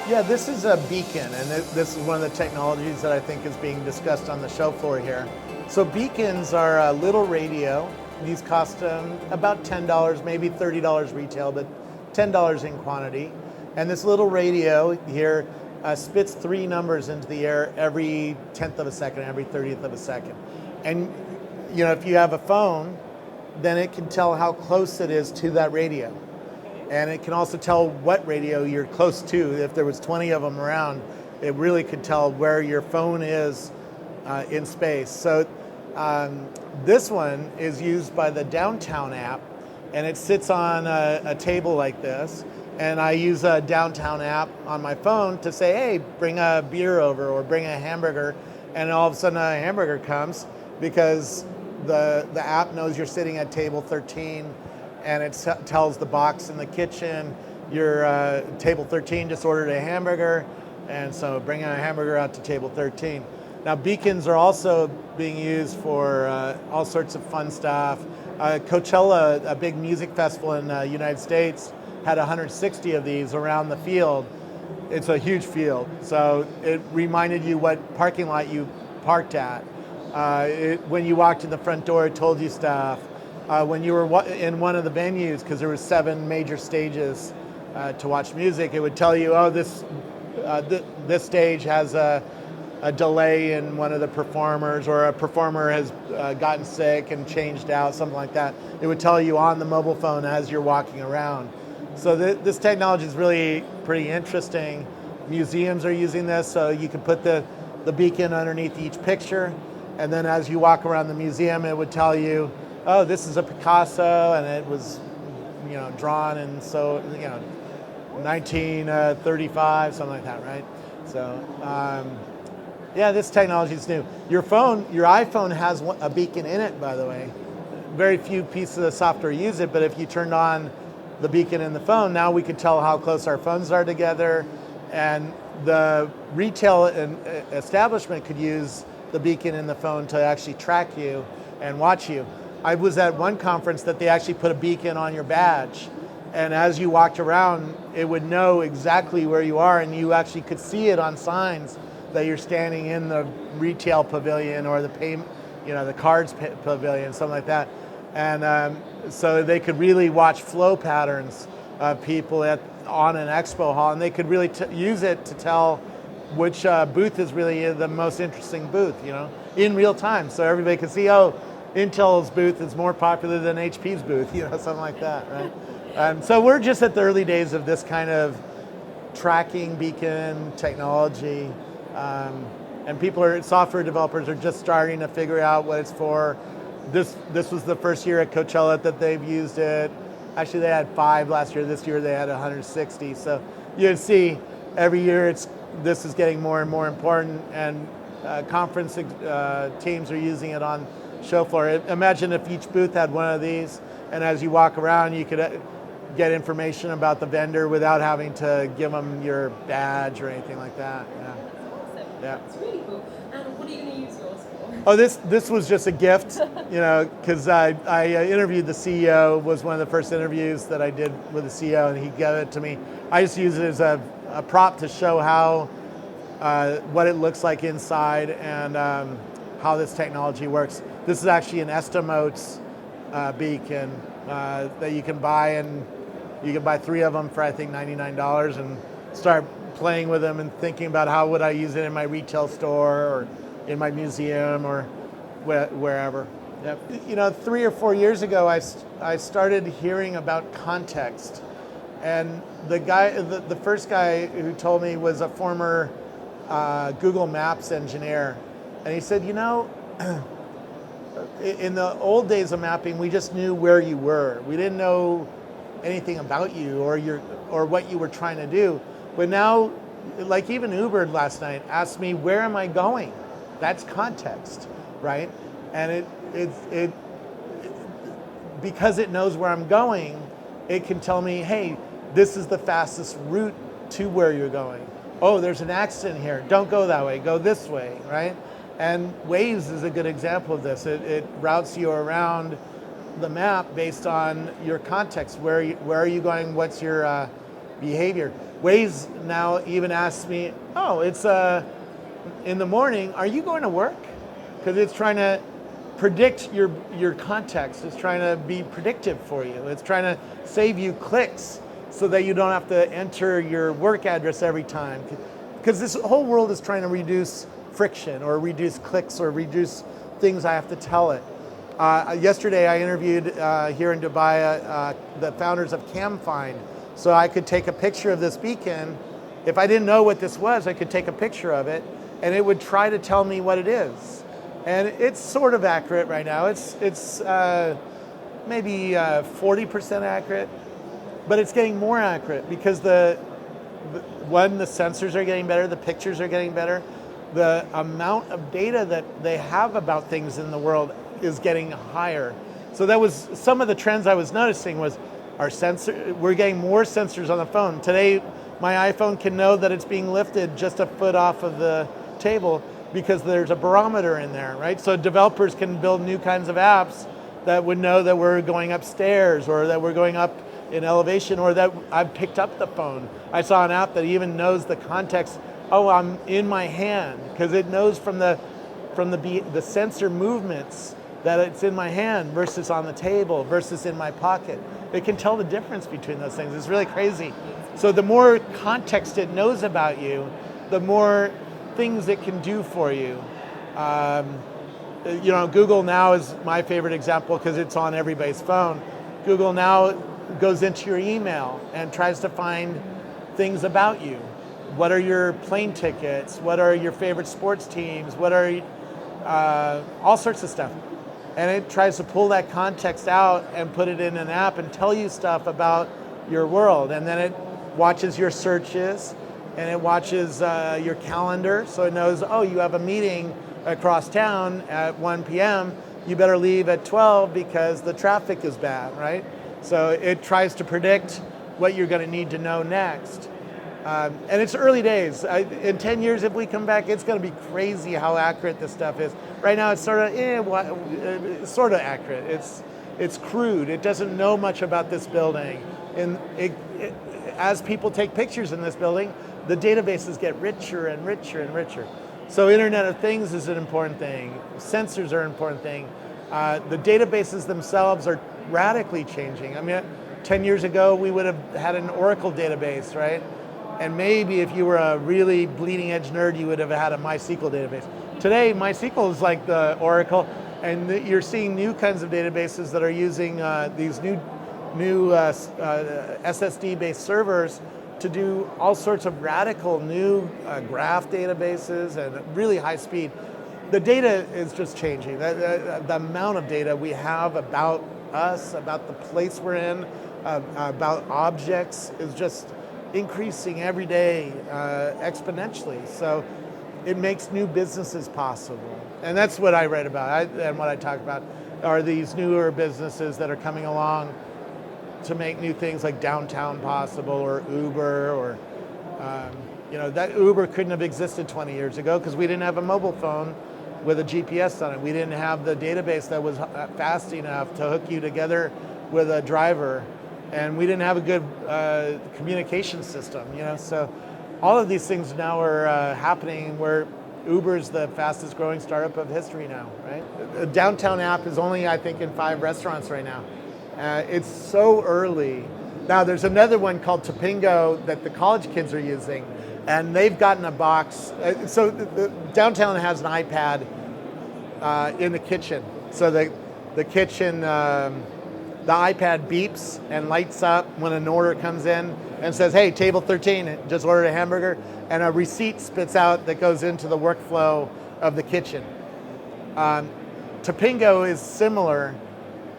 Yeah, this is a beacon, and this is one of the technologies that I think is being discussed on the show floor here. So beacons are a little radio. These cost about $10, maybe $30 retail, but $10 in quantity. And this little radio here spits three numbers into the air every 10th of a second, every 30th of a second. And if you have a phone, then it can tell how close it is to that radio. And it can also tell what radio you're close to. If there was 20 of them around, it really could tell where your phone is in space. So this one is used by the Downtown app, and it sits on a table like this. And I use a Downtown app on my phone to say, hey, bring a beer over or bring a hamburger. And all of a sudden a hamburger comes because the app knows you're sitting at table 13, and it tells the box in the kitchen, your table 13 just ordered a hamburger, and so bring a hamburger out to table 13. Now beacons are also being used for all sorts of fun stuff. Coachella, a big music festival in the United States, had 160 of these around the field. It's a huge field, so it reminded you what parking lot you parked at. When you walked in the front door, it told you stuff. When you were in one of the venues, because there were 7 major stages to watch music, it would tell you, oh, this stage has a delay in one of the performers, or a performer has gotten sick and changed out, something like that. It would tell you on the mobile phone as you're walking around. So this technology is really pretty interesting. Museums are using this, so you can put the beacon underneath each picture, and then as you walk around the museum, it would tell you, oh, this is a Picasso, and it was, drawn in 1935, something like that, right? So, yeah, this technology is new. Your iPhone has a beacon in it, by the way. Very few pieces of software use it, but if you turned on the beacon in the phone, now we could tell how close our phones are together, and the retail establishment could use the beacon in the phone to actually track you and watch you. I was at one conference that they actually put a beacon on your badge, and as you walked around, it would know exactly where you are, and you actually could see it on signs that you're standing in the retail pavilion or the cards pavilion, something like that. And so they could really watch flow patterns of people on an expo hall, and they could really use it to tell which booth is really the most interesting booth, in real time. So everybody could see, oh, Intel's booth is more popular than HP's booth, something like that, right? So we're just at the early days of this kind of tracking beacon technology, and software developers are just starting to figure out what it's for. This was the first year at Coachella that they've used it. Actually, they had 5 last year. This year they had 160. So you can see every year this is getting more and more important, and conference teams are using it on show floor. Imagine if each booth had one of these, and as you walk around, you could get information about the vendor without having to give them your badge or anything like that. Yeah. Awesome. Yeah. It's really cool. And what are you going to use yours for? Oh, this was just a gift, because I interviewed the CEO. Was one of the first interviews that I did with the CEO, and he gave it to me. I just use it as a prop to show how what it looks like inside, and how this technology works. This is actually an Estimotes beacon that you can buy, and you can buy 3 of them for I think $99, and start playing with them and thinking about how would I use it in my retail store or in my museum or wherever. Yep. 3 or 4 years ago, I started hearing about context, and the first guy who told me was a former Google Maps engineer, and he said, in the old days of mapping, we just knew where you were. We didn't know anything about you or what you were trying to do. But now, like even Uber last night asked me, where am I going? That's context, right? And it because it knows where I'm going, it can tell me, hey, this is the fastest route to where you're going. Oh, there's an accident here. Don't go that way. Go this way, right? And Waze is a good example of this. It routes you around the map based on your context. Where are you going? What's your behavior. Waze now even asks me, oh, it's in the morning, are you going to work? Because it's trying to predict your context. It's trying to be predictive for you. It's trying to save you clicks so that you don't have to enter your work address every time. Because this whole world is trying to reduce friction or reduce clicks or reduce things I have to tell it. Yesterday I interviewed here in Dubai the founders of CamFind. So I could take a picture of this beacon. If I didn't know what this was, I could take a picture of it and it would try to tell me what it is. And it's sort of accurate right now. It's maybe 40% accurate, but it's getting more accurate because the sensors are getting better, the pictures are getting better, the amount of data that they have about things in the world is getting higher. So that was some of the trends I was noticing was we're getting more sensors on the phone. Today, my iPhone can know that it's being lifted just a foot off of the table because there's a barometer in there, right? So developers can build new kinds of apps that would know that we're going upstairs or that we're going up in elevation or that I've picked up the phone. I saw an app that even knows the context, oh, I'm in my hand, because it knows from the sensor movements that it's in my hand versus on the table versus in my pocket. It can tell the difference between those things. It's really crazy. So the more context it knows about you, the more things it can do for you. Google Now is my favorite example because it's on everybody's phone. Google Now goes into your email and tries to find things about you. What are your plane tickets? What are your favorite sports teams? What are all sorts of stuff. And it tries to pull that context out and put it in an app and tell you stuff about your world. And then it watches your searches and it watches your calendar. So it knows, oh, you have a meeting across town at 1 p.m. You better leave at 12 because the traffic is bad, right? So it tries to predict what you're going to need to know next. And it's early days. In 10 years, if we come back, it's going to be crazy how accurate this stuff is. Right now, it's sort of accurate. It's crude. It doesn't know much about this building. And as people take pictures in this building, the databases get richer and richer and richer. So Internet of Things is an important thing. Sensors are an important thing. The databases themselves are radically changing. I mean, 10 years ago, we would have had an Oracle database, right? And maybe if you were a really bleeding edge nerd, you would have had a MySQL database. Today, MySQL is like the Oracle, and you're seeing new kinds of databases that are using these new SSD-based servers to do all sorts of radical new graph databases and really high speed. The data is just changing. The amount of data we have about us, about the place we're in, about objects is just increasing every day exponentially. So it makes new businesses possible. And that's what I write about and what I talk about are these newer businesses that are coming along to make new things like downtown possible or Uber or, that Uber couldn't have existed 20 years ago because we didn't have a mobile phone with a GPS on it. We didn't have the database that was fast enough to hook you together with a driver. And we didn't have a good communication system, So all of these things now are happening where Uber is the fastest growing startup of history now, right? The downtown app is only, I think, in 5 restaurants right now. It's so early. Now there's another one called Topingo that the college kids are using, and they've gotten a box. So the downtown has an iPad in the kitchen. So the kitchen. The iPad beeps and lights up when an order comes in and says, hey, table 13, just ordered a hamburger, and a receipt spits out that goes into the workflow of the kitchen. Topingo is similar,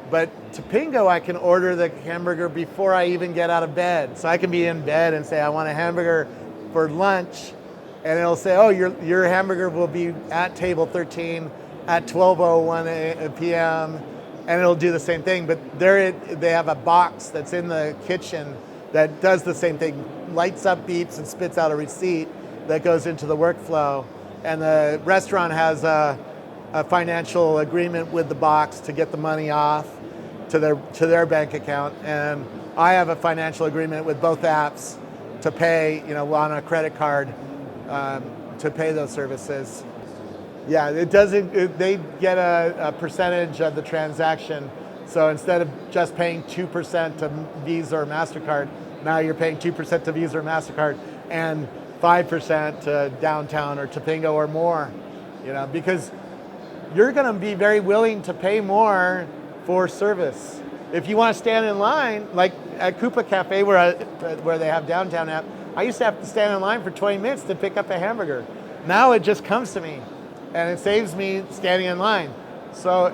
but Topingo, I can order the hamburger before I even get out of bed. So I can be in bed and say, I want a hamburger for lunch, and it'll say, oh, your hamburger will be at table 13 at 12:01 p.m., and it'll do the same thing, but they have a box that's in the kitchen that does the same thing, lights up, beeps, and spits out a receipt that goes into the workflow. And the restaurant has a financial agreement with the box to get the money off to their bank account. And I have a financial agreement with both apps to pay, on a credit card to pay those services. Yeah, it doesn't. They get a percentage of the transaction. So instead of just paying 2% to Visa or MasterCard, now you're paying 2% to Visa or MasterCard and 5% to Downtown or Topingo or more. Because you're going to be very willing to pay more for service. If you want to stand in line, like at Coupa Cafe where they have Downtown app, I used to have to stand in line for 20 minutes to pick up a hamburger. Now it just comes to me, and it saves me standing in line. So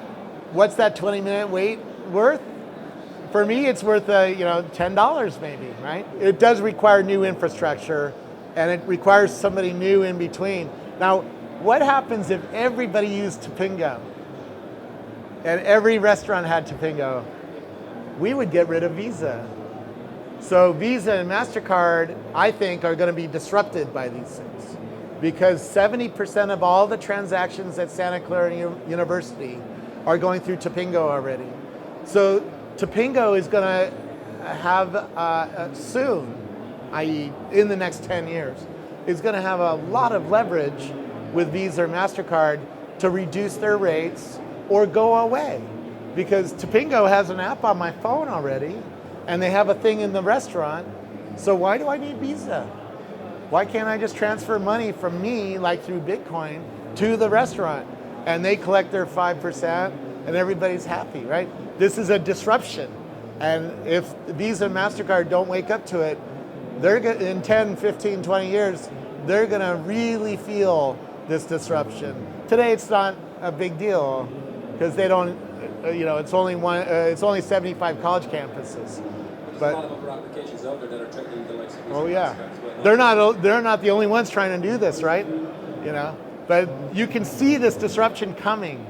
what's that 20-minute wait worth? For me, it's worth $10 maybe, right? It does require new infrastructure, and it requires somebody new in between. Now, what happens if everybody used Topingo and every restaurant had Topingo? We would get rid of Visa. So Visa and MasterCard, I think, are going to be disrupted by these things because 70% of all the transactions at Santa Clara University are going through Topingo already. So Topingo is going to have soon, i.e. in the next 10 years, is going to have a lot of leverage with Visa or MasterCard to reduce their rates or go away. Because Topingo has an app on my phone already, and they have a thing in the restaurant, so why do I need Visa? Why can't I just transfer money from me, like through Bitcoin, to the restaurant? And they collect their 5%, and everybody's happy, right? This is a disruption. And if Visa and MasterCard don't wake up to it, in 10, 15, 20 years, they're gonna really feel this disruption. Today, it's not a big deal, because they don't, it's only 75 college campuses. But a lot of other applications out there that are taking the likes of these. Oh yeah, they're not the only ones trying to do this, right? But you can see this disruption coming,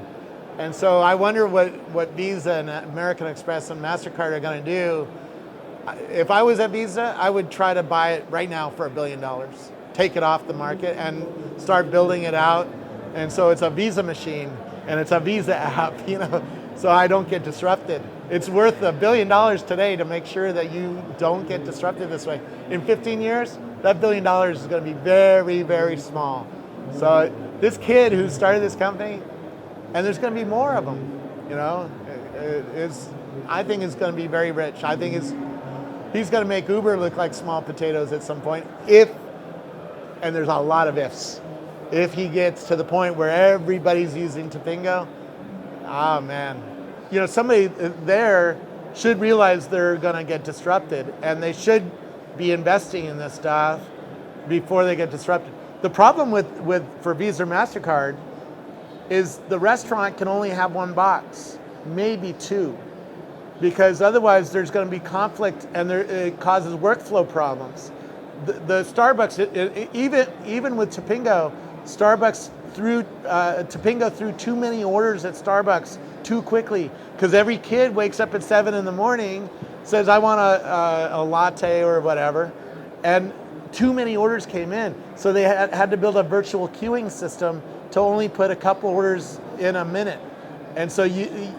and so I wonder what Visa and American Express and MasterCard are going to do. If I was at Visa, I would try to buy it right now for $1 billion, take it off the market, and start building it out. And so it's a Visa machine and it's a Visa app, so I don't get disrupted. It's worth $1 billion today to make sure that you don't get disrupted this way. In 15 years, that $1 billion is going to be very, very small. So this kid who started this company, and there's going to be more of them, I think is going to be very rich. I think he's going to make Uber look like small potatoes at some point, and there's a lot of ifs. If he gets to the point where everybody's using Topingo, oh man. Somebody there should realize they're going to get disrupted, and they should be investing in this stuff before they get disrupted. The problem for Visa or MasterCard is the restaurant can only have one box, maybe two, because otherwise there's going to be conflict, and it causes workflow problems. The Starbucks, even with Topingo, Starbucks Topingo threw too many orders at Starbucks too quickly, because every kid wakes up at 7 in the morning, says, I want a latte or whatever, and too many orders came in. So they had to build a virtual queuing system to only put a couple orders in a minute. And so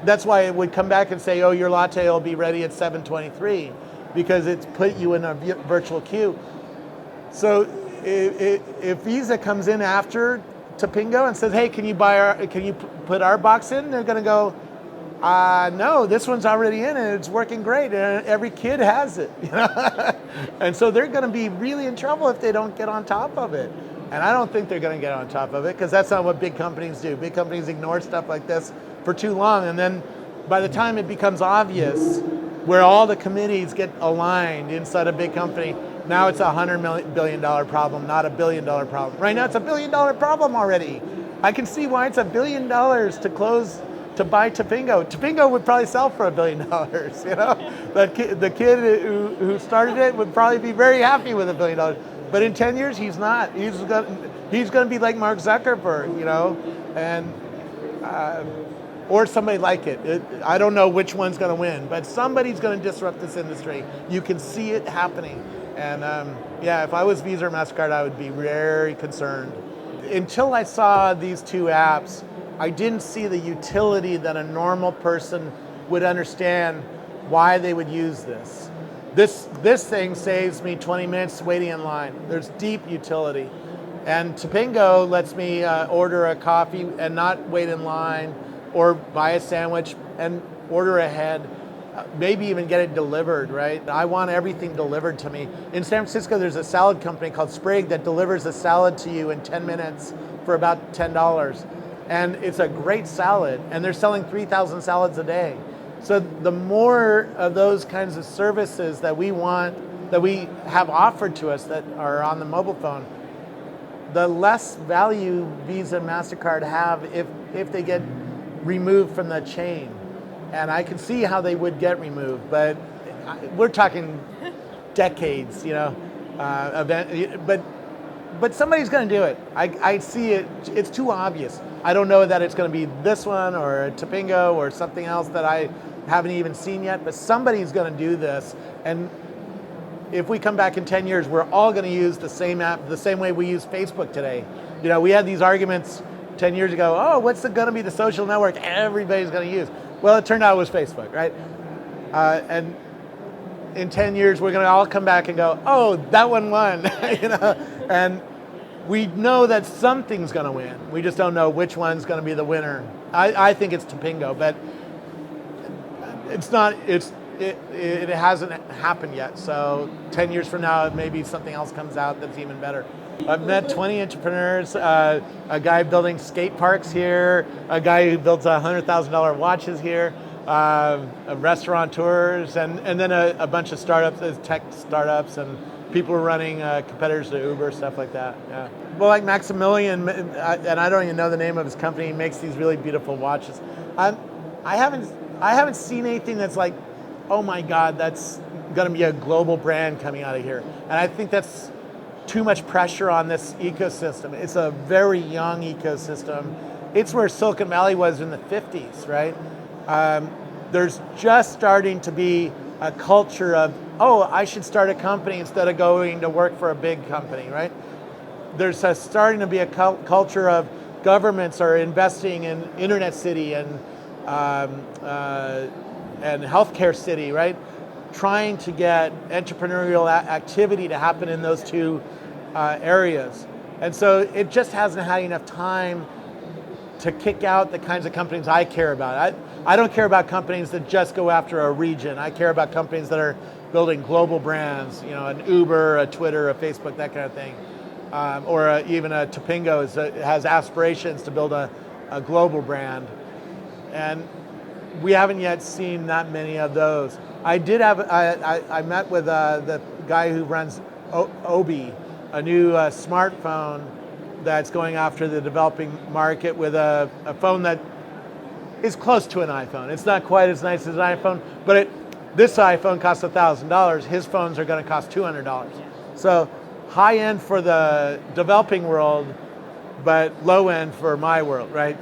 that's why it would come back and say, oh, your latte will be ready at 7:23, because it's put you in a virtual queue. So if Visa comes in after Topingo and says, hey, can you put our box in? They're going to go, no, this one's already in and it's working great, and every kid has it. And so they're going to be really in trouble if they don't get on top of it. And I don't think they're going to get on top of it, because that's not what big companies do. Big companies ignore stuff like this for too long, and then by the time it becomes obvious, where all the committees get aligned inside a big company, now it's a $100 billion problem, not $1 billion problem. Right now it's a $1 billion problem already. I can see why it's $1 billion to buy Topingo. Topingo would probably sell for $1 billion, The kid who started it would probably be very happy with $1 billion. But in 10 years, he's not. He's going to be like Mark Zuckerberg, or somebody like it. I don't know which one's going to win, but somebody's going to disrupt this industry. You can see it happening. And if I was Visa or MasterCard, I would be very concerned. Until I saw these two apps, I didn't see the utility that a normal person would understand why they would use this. This thing saves me 20 minutes waiting in line. There's deep utility. And Topingo lets me order a coffee and not wait in line, or buy a sandwich and order ahead, maybe even get it delivered, right? I want everything delivered to me. In San Francisco, there's a salad company called Sprig that delivers a salad to you in 10 minutes for about $10. And it's a great salad, and they're selling 3,000 salads a day. So the more of those kinds of services that we want, that we have offered to us that are on the mobile phone, the less value Visa and MasterCard have if they get removed from the chain. And I can see how they would get removed, but we're talking decades, but somebody's going to do it. I see it. It's too obvious. I don't know that it's going to be this one or a Topingo or something else that I haven't even seen yet, but somebody's going to do this. And if we come back in 10 years, we're all going to use the same app, the same way we use Facebook today. We had these arguments 10 years ago. Oh, what's going to be the social network everybody's going to use? Well, it turned out it was Facebook, right? And in 10 years, we're going to all come back and go, oh, that one won, And we know that something's going to win. We just don't know which one's going to be the winner. I think it's Topingo, but it's not. It hasn't happened yet. So 10 years from now, maybe something else comes out that's even better. I've met 20 entrepreneurs, a guy building skate parks here, a guy who builds $100,000 watches here, restaurateurs, and then a bunch of startups, tech startups, and people running competitors to Uber, stuff like that. Yeah. Well, like Maximilian, and I don't even know the name of his company, he makes these really beautiful watches. I haven't seen anything that's like, oh my God, that's going to be a global brand coming out of here. And I think that's too much pressure on this ecosystem. It's a very young ecosystem. It's where Silicon Valley was in the 50s, right? There's just starting to be a culture of, oh, I should start a company instead of going to work for a big company, right? There's starting to be a culture of governments are investing in Internet City and healthcare city, right? Trying to get entrepreneurial activity to happen in those two areas. And so it just hasn't had enough time to kick out the kinds of companies I care about. I don't care about companies that just go after a region. I care about companies that are building global brands, an Uber, a Twitter, a Facebook, that kind of thing. Even a Topingo has aspirations to build a global brand. And we haven't yet seen that many of those. I met with the guy who runs Obi, a new smartphone that's going after the developing market with a phone that is close to an iPhone. It's not quite as nice as an iPhone, but this iPhone costs $1,000. His phones are going to cost $200. So high end for the developing world, but low end for my world, right?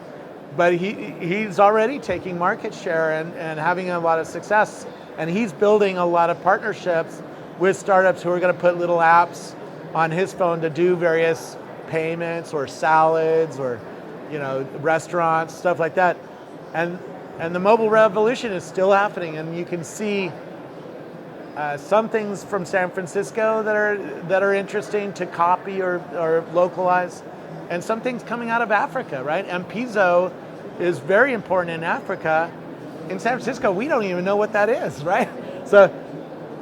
But he's already taking market share and having a lot of success. And he's building a lot of partnerships with startups who are going to put little apps on his phone to do various payments or salads or restaurants, stuff like that. And the mobile revolution is still happening, and you can see some things from San Francisco that are interesting to copy or localize, and some things coming out of Africa, right? M-Pesa is very important in Africa. In San Francisco, we don't even know what that is, right? So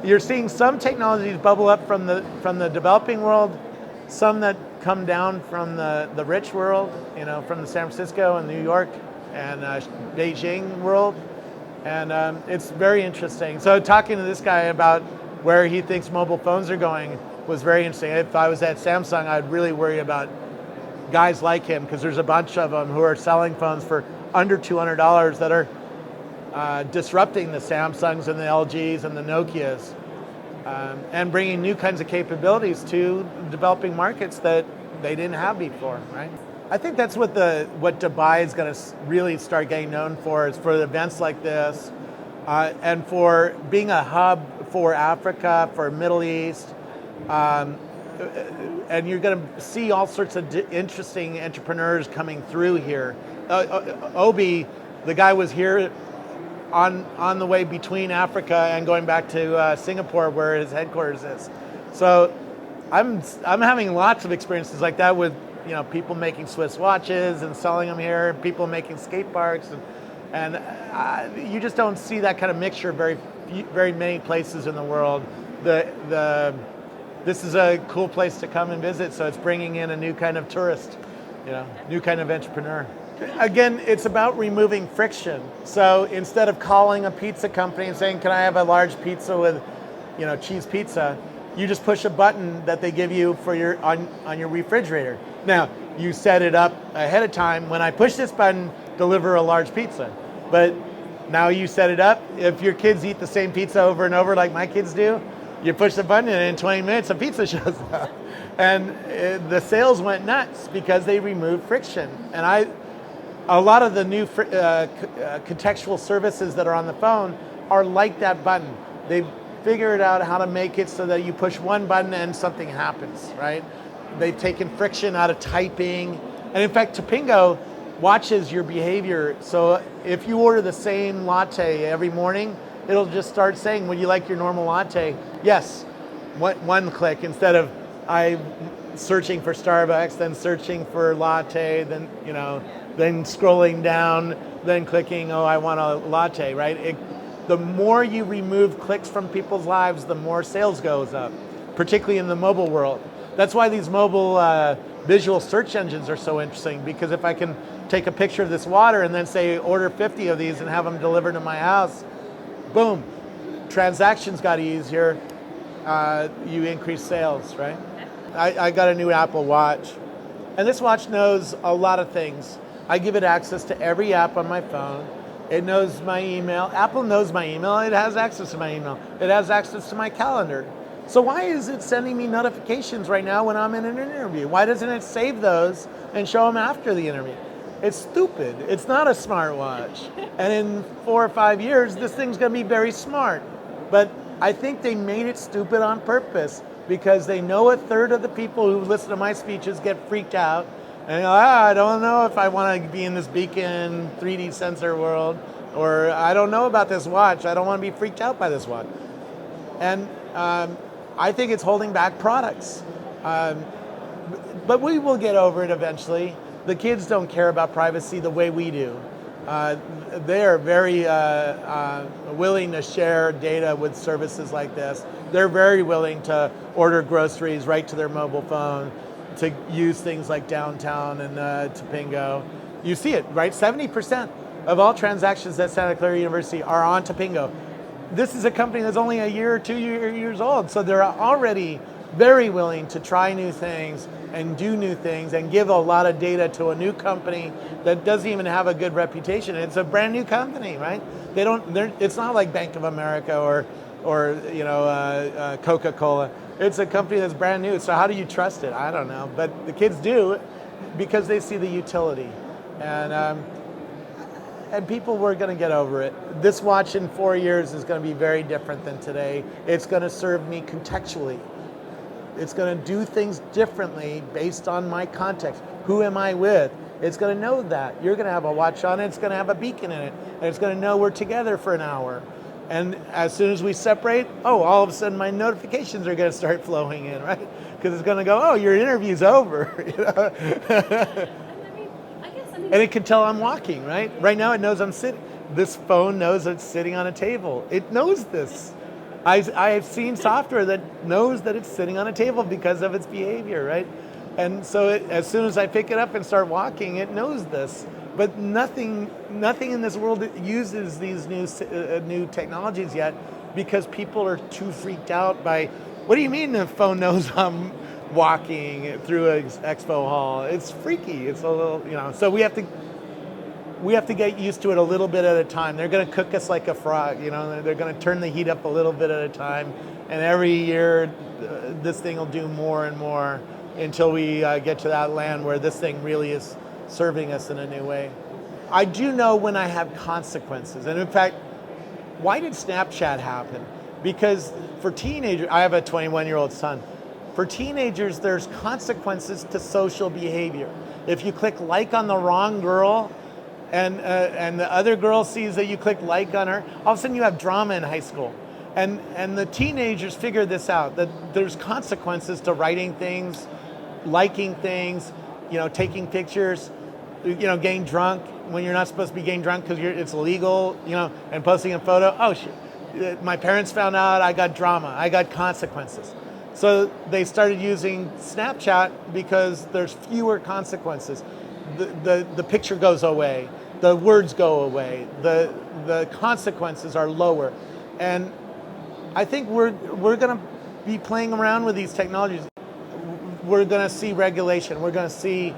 you're seeing some technologies bubble up from the developing world, some that come down from the rich world, from the San Francisco and New York and Beijing world. And it's very interesting. So talking to this guy about where he thinks mobile phones are going was very interesting. If I was at Samsung, I'd really worry about guys like him, because there's a bunch of them who are selling phones for under $200 that are disrupting the Samsungs and the LGs and the Nokias, and bringing new kinds of capabilities to developing markets that they didn't have before, right? I think that's what Dubai is going to really start getting known for, is for events like this, and for being a hub for Africa, for Middle East, and you're going to see all sorts of interesting entrepreneurs coming through here. Obi, the guy was here on the way between Africa and going back to Singapore, where his headquarters is. So I'm having lots of experiences like that with people making Swiss watches and selling them here, people making skate parks, and you just don't see that kind of mixture very many places in the world. This is a cool place to come and visit, so it's bringing in a new kind of tourist, new kind of entrepreneur. Again, it's about removing friction. So instead of calling a pizza company and saying, "Can I have a large pizza with, cheese pizza?" you just push a button that they give you for on your refrigerator. Now, you set it up ahead of time. When I push this button, deliver a large pizza. But now you set it up. If your kids eat the same pizza over and over like my kids do, you push the button and in 20 minutes a pizza shows up. And the sales went nuts because they removed friction. And a lot of the new contextual services that are on the phone are like that button. They've figured out how to make it so that you push one button and something happens, right? They've taken friction out of typing. And in fact, Topingo watches your behavior. So if you order the same latte every morning, it'll just start saying, "Would you like your normal latte?" Yes, one click, instead of I searching for Starbucks, then searching for latte, then then scrolling down, then clicking, "Oh, I want a latte," right? The more you remove clicks from people's lives, the more sales goes up, particularly in the mobile world. That's why these mobile visual search engines are so interesting, because if I can take a picture of this water and then say, "Order 50 of these and have them delivered to my house," boom, transactions got easier, you increase sales, right? I got a new Apple Watch, and this watch knows a lot of things. I give it access to every app on my phone. It knows my email. Apple knows my email. It has access to my email. It has access to my calendar. So why is it sending me notifications right now when I'm in an interview? Why doesn't it save those and show them after the interview? It's stupid. It's not a smartwatch. And in 4 or 5 years, this thing's going to be very smart. But I think they made it stupid on purpose, because they know a third of the people who listen to my speeches get freaked out. And I don't know if I want to be in this beacon 3D sensor world, or I don't know about this watch. I don't want to be freaked out by this watch. And I think it's holding back products. But we will get over it eventually. The kids don't care about privacy the way we do. They are very willing to share data with services like this. They're very willing to order groceries right to their mobile phone, to use things like Downtown and Topingo. You see it, right? 70% of all transactions at Santa Clara University are on Topingo. This is a company that's only a year or 2 years old, so they're already very willing to try new things and do new things and give a lot of data to a new company that doesn't even have a good reputation. It's a brand new company, right? It's not like Bank of America or Coca-Cola. It's a company that's brand new. So how do you trust it? I don't know, but the kids do, because they see the utility, and people were going to get over it. This watch in 4 years is going to be very different than today. It's going to serve me contextually. It's going to do things differently based on my context. Who am I with? It's going to know that. You're going to have a watch on it. It's going to have a beacon in it. And it's going to know we're together for an hour. And as soon as we separate, all of a sudden my notifications are going to start flowing in, right? Because it's going to go, your interview's over. And it can tell I'm walking, right? Right now it knows I'm sitting. This phone knows it's sitting on a table. It knows this. I've seen software that knows that it's sitting on a table because of its behavior, right? And so as soon as I pick it up and start walking, it knows this. But nothing in this world uses these new technologies yet, because people are too freaked out by, what do you mean the phone knows I'm walking through an expo hall? It's freaky. It's a little, so we have to get used to it a little bit at a time. They're going to cook us like a frog, they're going to turn the heat up a little bit at a time. And every year, this thing will do more and more until we get to that land where this thing really is serving us in a new way. I do know when I have consequences. And in fact, why did Snapchat happen? Because for teenagers, I have a 21-year-old son. For teenagers, there's consequences to social behavior. If you click like on the wrong girl, and the other girl sees that you click like on her. All of a sudden, you have drama in high school, and the teenagers figure this out, that there's consequences to writing things, liking things, taking pictures, getting drunk when you're not supposed to be getting drunk because it's illegal, and posting a photo. Oh shit, my parents found out, I got drama, I got consequences. So they started using Snapchat because there's fewer consequences. The picture goes away, the words go away, the consequences are lower. And I think we're going to be playing around with these technologies. We're going to see regulation. We're going to see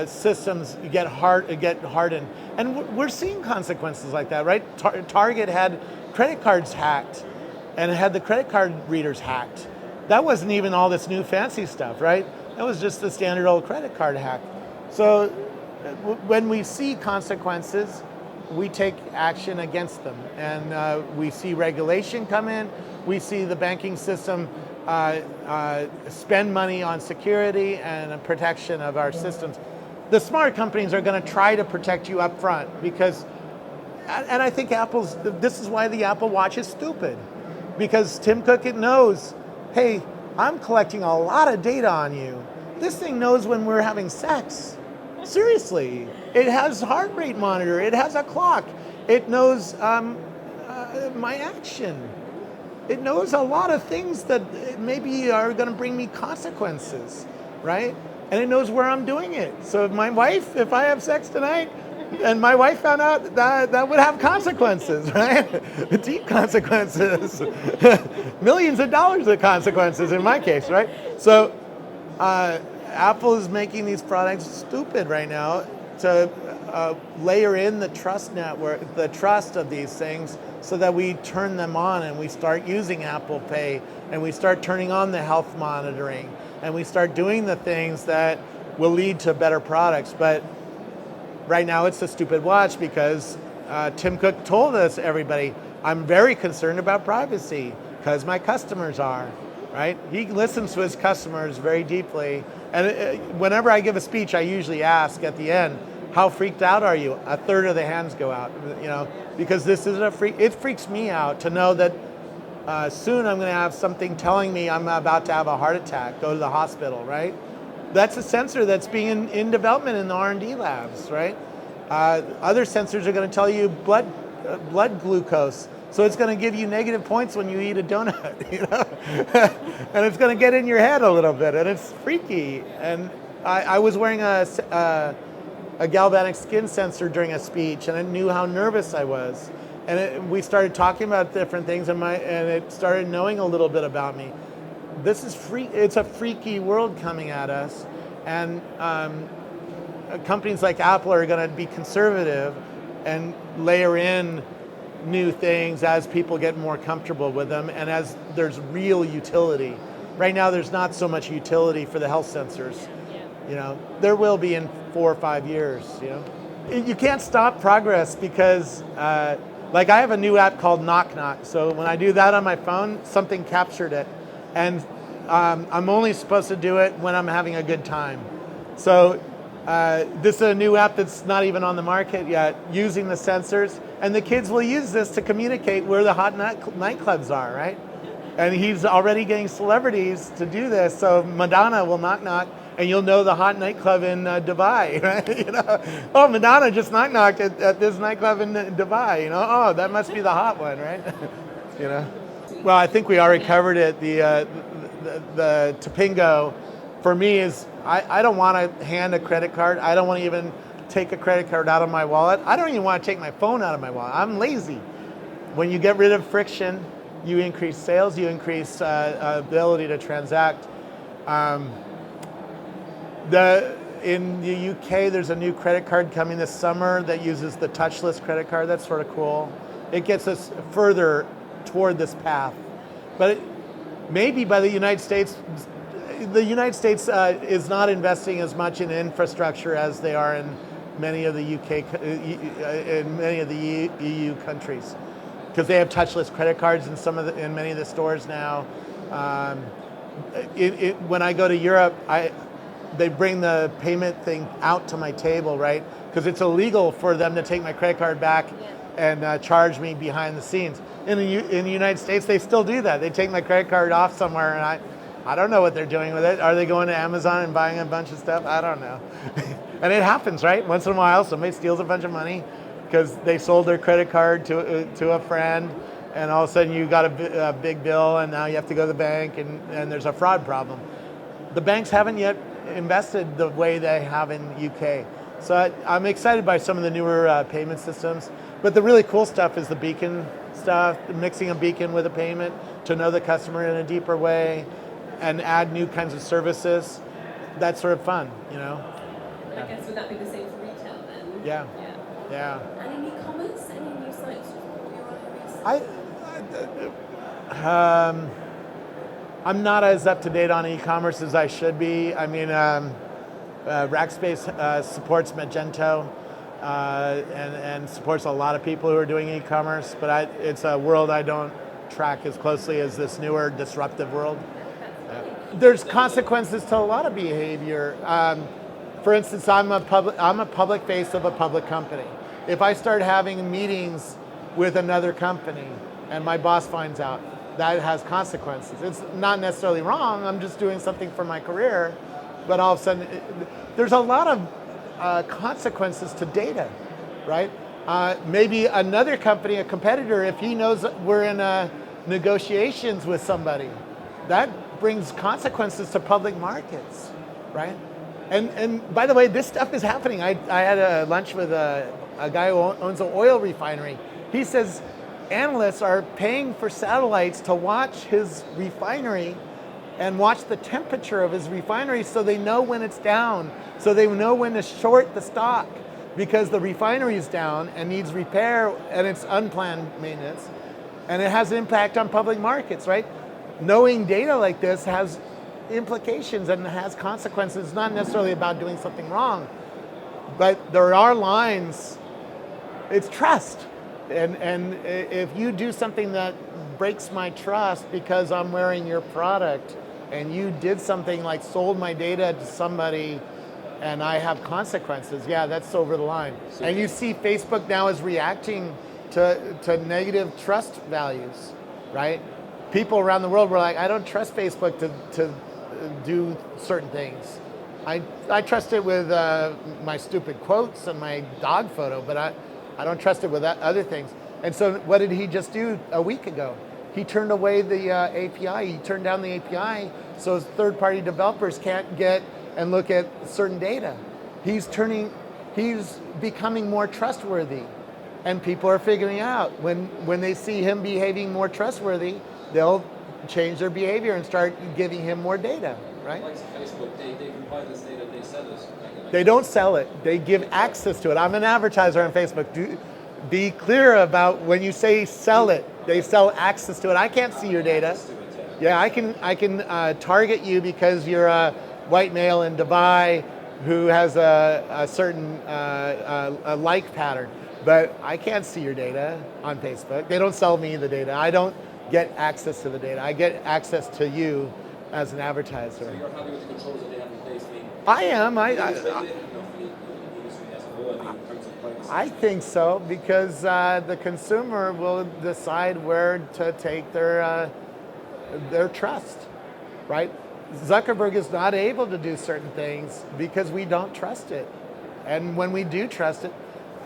systems get hardened. And we're seeing consequences like that, right? Target had credit cards hacked and had the credit card readers hacked. That wasn't even all this new fancy stuff, right? That was just the standard old credit card hack. So when we see consequences, we take action against them. And we see regulation come in. We see the banking system spend money on security and protection of our systems. The smart companies are going to try to protect you up front because, and I think this is why the Apple Watch is stupid. Because Tim Cook knows, hey, I'm collecting a lot of data on you. This thing knows when we're having sex. Seriously. It has heart rate monitor. It has a clock. It knows my action. It knows a lot of things that maybe are going to bring me consequences, right? And it knows where I'm doing it. So if I have sex tonight, and my wife found out, that would have consequences, right? Deep consequences. Millions of dollars of consequences in my case, right? So Apple is making these products stupid right now to layer in the trust network, the trust of these things, so that we turn them on and we start using Apple Pay and we start turning on the health monitoring and we start doing the things that will lead to better products. But right now it's a stupid watch because Tim Cook told us, everybody, I'm very concerned about privacy because my customers are, right? He listens to his customers very deeply. And whenever I give a speech, I usually ask at the end, how freaked out are you? A third of the hands go out, because this is it freaks me out to know that soon I'm going to have something telling me I'm about to have a heart attack, go to the hospital, right? That's a sensor that's being in development in the R&D labs, right? Other sensors are going to tell you blood glucose. So it's going to give you negative points when you eat a donut, and it's going to get in your head a little bit, and it's freaky. And I was wearing a galvanic skin sensor during a speech, and it knew how nervous I was. And we started talking about different things, and it started knowing a little bit about me. This is it's a freaky world coming at us, and companies like Apple are going to be conservative and layer in new things as people get more comfortable with them and as there's real utility. Right now there's not so much utility for the health sensors. There will be in 4 or 5 years. You can't stop progress because like I have a new app called Knock Knock. So when I do that on my phone, something captured it. And I'm only supposed to do it when I'm having a good time. So this is a new app that's not even on the market yet, using the sensors. And the kids will use this to communicate where the hot nightclubs are, right? And he's already getting celebrities to do this. So Madonna will knock knock, and you'll know the hot nightclub in Dubai, right? Oh, Madonna just knocked at this nightclub in Dubai. Oh, that must be the hot one, right? Well, I think we already covered it. The Topingo, for me, is I don't want to hand a credit card. I don't want to even take a credit card out of my wallet. I don't even want to take my phone out of my wallet. I'm lazy. When you get rid of friction, you increase sales, you increase ability to transact. In the UK, there's a new credit card coming this summer that uses the touchless credit card. That's sort of cool. It gets us further toward this path. But maybe by the United States is not investing as much in infrastructure as they are in many of the in many of the EU countries, because they have touchless credit cards in many of the stores now. When I go to Europe, they bring the payment thing out to my table, right? Because it's illegal for them to take my credit card back and charge me behind the scenes. In the United States, they still do that. They take my credit card off somewhere, and I don't know what they're doing with it. Are they going to Amazon and buying a bunch of stuff? I don't know. And it happens, right? Once in a while, somebody steals a bunch of money because they sold their credit card to a friend, and all of a sudden you got a big bill, and now you have to go to the bank, and there's a fraud problem. The banks haven't yet invested the way they have in the UK. So I'm excited by some of the newer payment systems. But the really cool stuff is the beacon stuff, mixing a beacon with a payment to know the customer in a deeper way and add new kinds of services. That's sort of fun, you know? I guess would that be the same for retail then? Yeah. Yeah. And in e-commerce, any new sites you're on? I'm not as up to date on e-commerce as I should be. I mean, Rackspace supports Magento and supports a lot of people who are doing e-commerce, but it's a world I don't track as closely as this newer disruptive world. There's consequences to a lot of behavior. For instance, I'm a public face of a public company. If I start having meetings with another company and my boss finds out, that has consequences. It's not necessarily wrong, I'm just doing something for my career, but all of a sudden, there's a lot of consequences to data, right? Maybe another company, a competitor, if he knows we're in negotiations with somebody, that brings consequences to public markets, right? And by the way, this stuff is happening. I had a lunch with a guy who owns an oil refinery. He says analysts are paying for satellites to watch his refinery and watch the temperature of his refinery so they know when it's down, so they know when to short the stock because the refinery is down and needs repair and it's unplanned maintenance, and it has an impact on public markets, right? Knowing data like this has implications and has consequences. It's not necessarily about doing something wrong, but there are lines. It's trust. And if you do something that breaks my trust because I'm wearing your product and you did something like sold my data to somebody and I have consequences, yeah, that's over the line. And you see Facebook now is reacting to negative trust values, right? People around the world were like, I don't trust Facebook to do certain things. I trust it with my stupid quotes and my dog photo, but I don't trust it with other things. And so what did he just do a week ago? He turned away the API. He turned down the API so third-party developers can't get and look at certain data. He's becoming more trustworthy. And people are figuring out when they see him behaving more trustworthy, they'll change their behavior and start giving him more data, right? Like Facebook, they compile this data, they sell it. They don't sell it. They give access to it. I'm an advertiser on Facebook. Be clear about when you say sell it, they sell access to it. I can't see your data. Yeah, I can target you because you're a white male in Dubai who has a certain a like pattern, but I can't see your data on Facebook. They don't sell me the data. I don't get access to the data. I get access to you as an advertiser. So you're happy with the controls that they have in place? I am. I think so, because the consumer will decide where to take their trust, right? Zuckerberg is not able to do certain things because we don't trust it. And when we do trust it,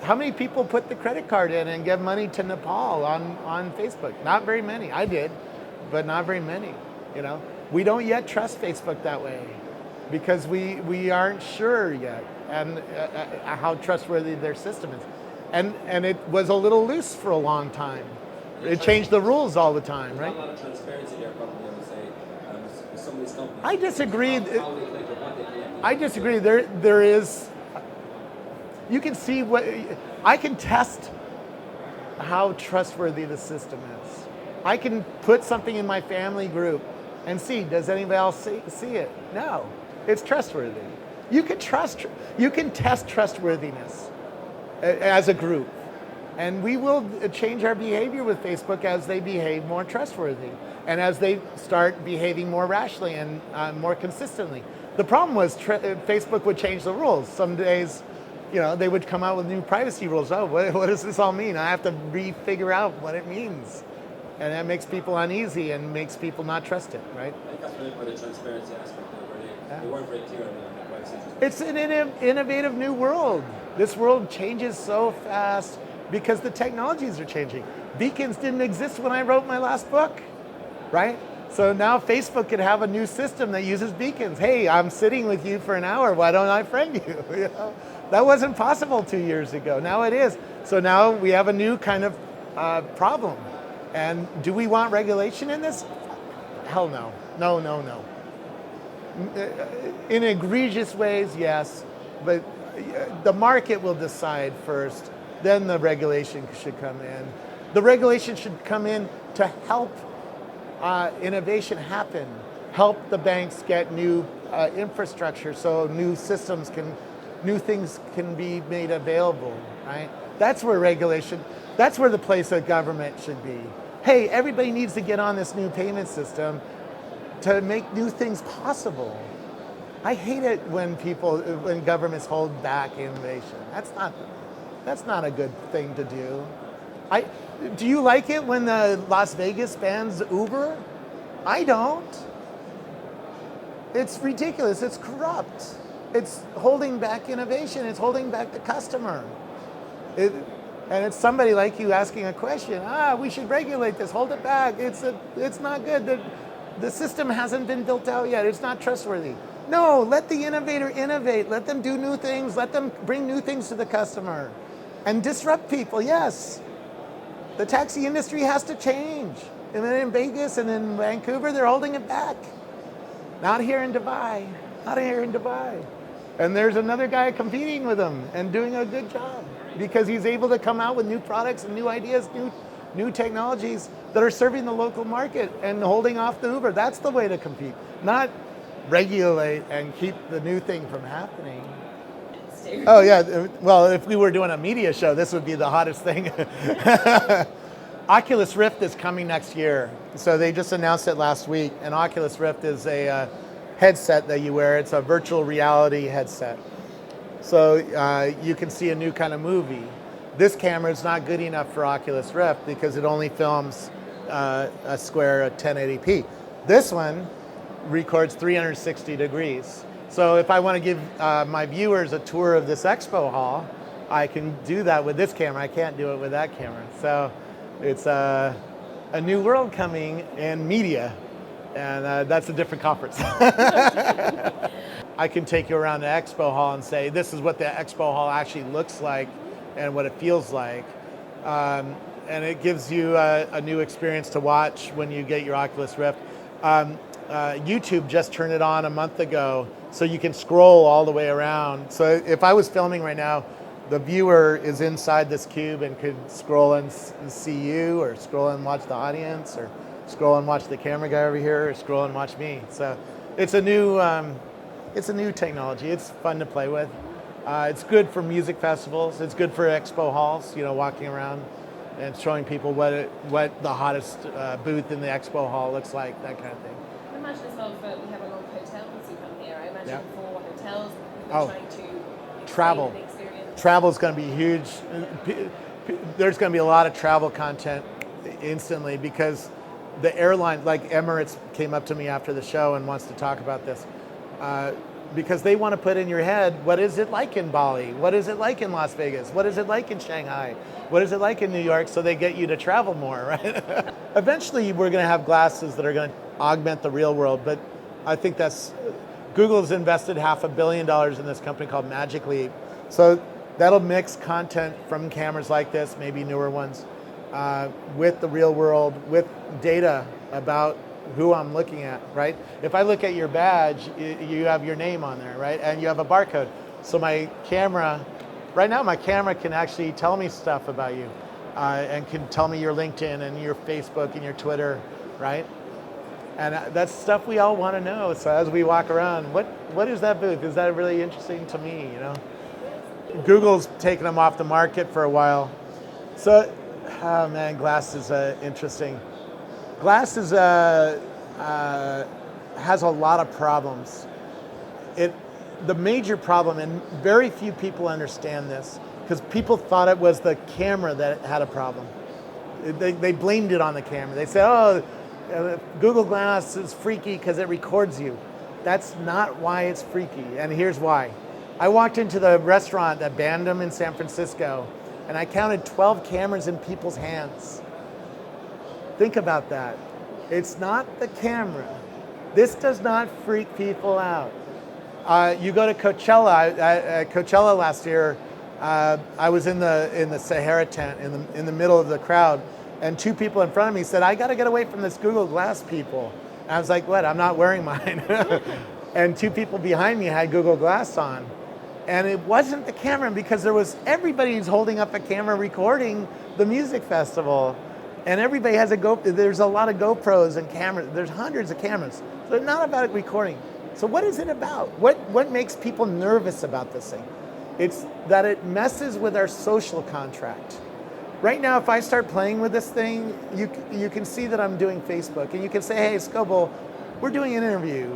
how many people put the credit card in and give money to Nepal on Facebook? Not very many. I did, but not very many. You know, we don't yet trust Facebook that way because we aren't sure yet and how trustworthy their system is. And it was a little loose for a long time. It changed the rules all the time, right? There's not a lot of transparency there, probably, I would say. Some of these companies. I disagree. How they collect or what they collect. I disagree. There is. You can see I can test how trustworthy the system is. I can put something in my family group and see, does anybody else see it? No, it's trustworthy. You can test trustworthiness as a group. And we will change our behavior with Facebook as they behave more trustworthy and as they start behaving more rationally and more consistently. The problem was Facebook would change the rules. Some days, they would come out with new privacy rules. Oh, what does this all mean? I have to figure out what it means. And that makes people uneasy and makes people not trust it, right? I think that's really where the transparency aspect where they weren't very clear on the privacy. It's an innovative new world. This world changes so fast because the technologies are changing. Beacons didn't exist when I wrote my last book, right? So now Facebook could have a new system that uses beacons. Hey, I'm sitting with you for an hour. Why don't I friend you? That wasn't possible 2 years ago. Now it is. So now we have a new kind of problem. And do we want regulation in this? Hell no. No. In egregious ways, yes. But the market will decide first. Then the regulation should come in. The regulation should come in to help innovation happen, help the banks get new infrastructure so new things can be made available, right? That's where that's where the place of government should be. Hey, everybody needs to get on this new payment system to make new things possible. I hate it when governments hold back innovation. That's not a good thing to do. Do you like it when Las Vegas bans Uber? I don't. It's ridiculous. It's corrupt. It's holding back innovation. It's holding back the customer. And it's somebody like you asking a question. We should regulate this. Hold it back. It's not good. The system hasn't been built out yet. It's not trustworthy. No, let the innovator innovate. Let them do new things. Let them bring new things to the customer. And disrupt people, yes. The taxi industry has to change. And then in Vegas and in Vancouver, they're holding it back. Not here in Dubai. And there's another guy competing with them and doing a good job because he's able to come out with new products and new ideas, new technologies that are serving the local market and holding off the Uber. That's the way to compete, not regulate and keep the new thing from happening. Oh yeah, well, if we were doing a media show, this would be the hottest thing. Oculus Rift is coming next year. So they just announced it last week, and Oculus Rift is a headset that you wear. It's a virtual reality headset. So you can see a new kind of movie. This camera is not good enough for Oculus Rift because it only films a square at 1080p. This one records 360 degrees. So if I want to give my viewers a tour of this expo hall, I can do that with this camera. I can't do it with that camera. So it's a new world coming in media, and that's a different conference. I can take you around the expo hall and say, this is what the expo hall actually looks like and what it feels like. And it gives you a new experience to watch when you get your Oculus Rift. YouTube just turned it on a month ago, so you can scroll all the way around. So if I was filming right now, the viewer is inside this cube and could scroll and see you, or scroll and watch the audience, or scroll and watch the camera guy over here, or scroll and watch me. So it's a new technology. It's fun to play with. It's good for music festivals. It's good for expo halls, walking around and showing people what the hottest booth in the expo hall looks like, that kind of thing. I imagine as well, we have a lot of hotels who come here. I imagine for hotels, people are trying to travel. The experience. Travel is going to be huge. There's going to be a lot of travel content instantly because the airline, like Emirates, came up to me after the show and wants to talk about this. Because they want to put in your head, what is it like in Bali? What is it like in Las Vegas? What is it like in Shanghai? What is it like in New York? So they get you to travel more, right? Eventually, we're going to have glasses that are going to augment the real world, but I think Google's invested $500 million in this company called Magic Leap. So that'll mix content from cameras like this, maybe newer ones, with the real world, with data about who I'm looking at, right? If I look at your badge, you have your name on there, right? And you have a barcode. So my camera can actually tell me stuff about you and can tell me your LinkedIn and your Facebook and your Twitter, right? And that's stuff we all want to know. So as we walk around, what is that booth? Is that really interesting to me, Google's taken them off the market for a while. So, oh man, glass is interesting. Glass has a lot of problems. the major problem, and very few people understand this, because people thought it was the camera that had a problem. They blamed it on the camera. They said, oh, Google Glass is freaky because it records you. That's not why it's freaky, and here's why. I walked into the restaurant that banned them in San Francisco, and I counted 12 cameras in people's hands. Think about that. It's not the camera. This does not freak people out. You go to Coachella. At Coachella last year, I was in the Sahara tent in the middle of the crowd, and two people in front of me said, "I got to get away from this Google Glass people." And I was like, "What? I'm not wearing mine." And two people behind me had Google Glass on, and it wasn't the camera, because everybody's holding up a camera recording the music festival, and everybody has there's a lot of GoPros and cameras. There's hundreds of cameras, so it's not about recording. So what is it about? What makes people nervous about this thing? It's that it messes with our social contract. Right now, if I start playing with this thing, you can see that I'm doing Facebook, and you can say, "Hey, Scoble, we're doing an interview.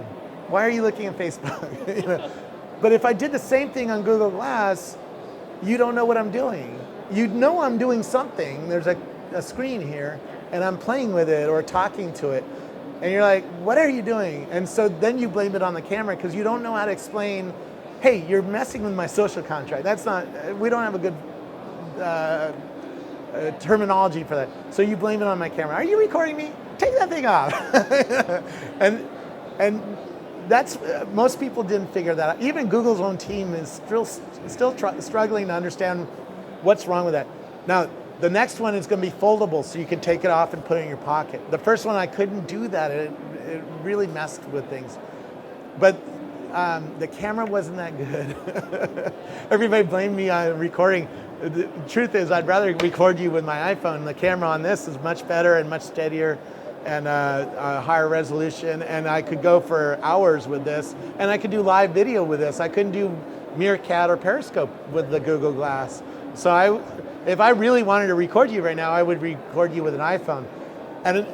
Why are you looking at Facebook?" You know? But if I did the same thing on Google Glass, you don't know what I'm doing. You know I'm doing something. There's a screen here, and I'm playing with it or talking to it. And you're like, what are you doing? And so then you blame it on the camera, because you don't know how to explain, hey, you're messing with my social contract. We don't have a good terminology for that. So you blame it on my camera. Are you recording me? Take that thing off. and that's, most people didn't figure that out. Even Google's own team is still struggling to understand what's wrong with that. Now, the next one is going to be foldable, so you can take it off and put it in your pocket. The first one, I couldn't do that. It really messed with things. But the camera wasn't that good. Everybody blamed me on recording. The truth is, I'd rather record you with my iPhone. The camera on this is much better and much steadier and a higher resolution, and I could go for hours with this, and I could do live video with this. I couldn't do Meerkat or Periscope with the Google Glass. So if I really wanted to record you right now, I would record you with an iPhone. And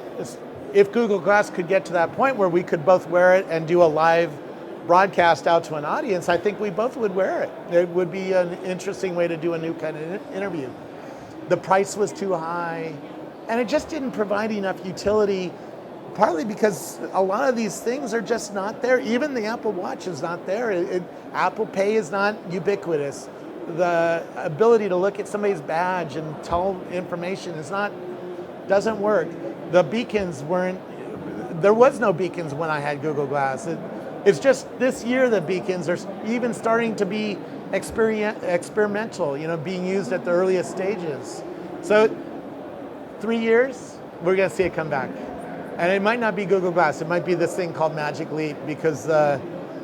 if Google Glass could get to that point where we could both wear it and do a live broadcast out to an audience, I think we both would wear it. It would be an interesting way to do a new kind of interview. The price was too high, and it just didn't provide enough utility, partly because a lot of these things are just not there. Even the Apple Watch is not there. Apple Pay is not ubiquitous. The ability to look at somebody's badge and tell information doesn't work. The beacons there was no beacons when I had Google Glass. It's just this year that beacons are even starting to be experimental, being used at the earliest stages. So 3 years, we're gonna see it come back. And it might not be Google Glass, it might be this thing called Magic Leap, because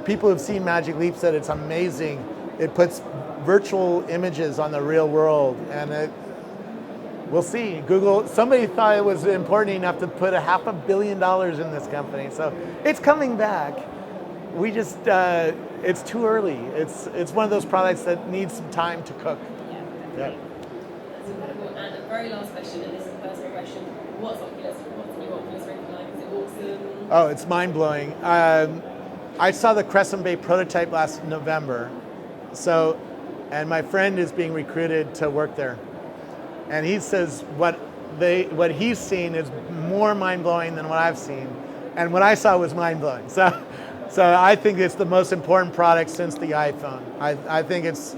people who've seen Magic Leap said it's amazing. It puts virtual images on the real world, and we'll see. Somebody thought it was important enough to put $500 million in this company, so it's coming back. We just, it's too early. It's one of those products that needs some time to cook. Yeah, definitely. Yeah. That's incredible. And a very last question, and this is a personal question: what's the new Oculus Rift like? Is it awesome? Oh, it's mind-blowing. I saw the Crescent Bay prototype last November, and my friend is being recruited to work there. And he says what he's seen is more mind-blowing than what I've seen. And what I saw was mind-blowing. So I think it's the most important product since the iPhone. I think it's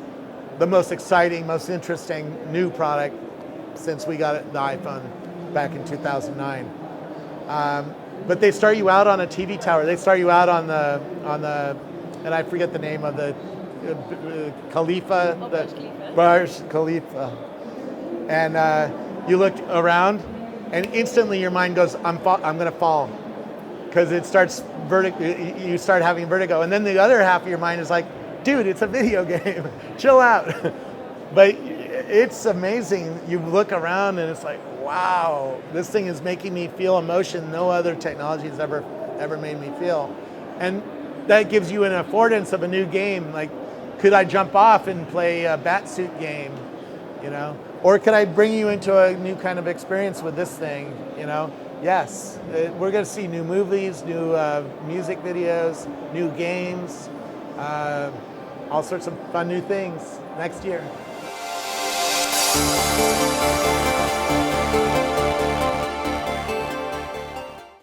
the most exciting, most interesting new product since we got the iPhone back in 2009. But they start you out on a TV tower. They start you out on the and I forget the name of the Khalifa, Burj Khalifa. And you look around, and instantly your mind goes, I'm going to fall. Because it starts you start having vertigo. And then the other half of your mind is like, dude, it's a video game. Chill out. But it's amazing. You look around and it's like, wow, this thing is making me feel emotion no other technology has ever made me feel. And that gives you an affordance of a new game. Like, could I jump off and play a Batsuit game, Or could I bring you into a new kind of experience with this thing, Yes, we're going to see new movies, new music videos, new games. all sorts of fun new things next year.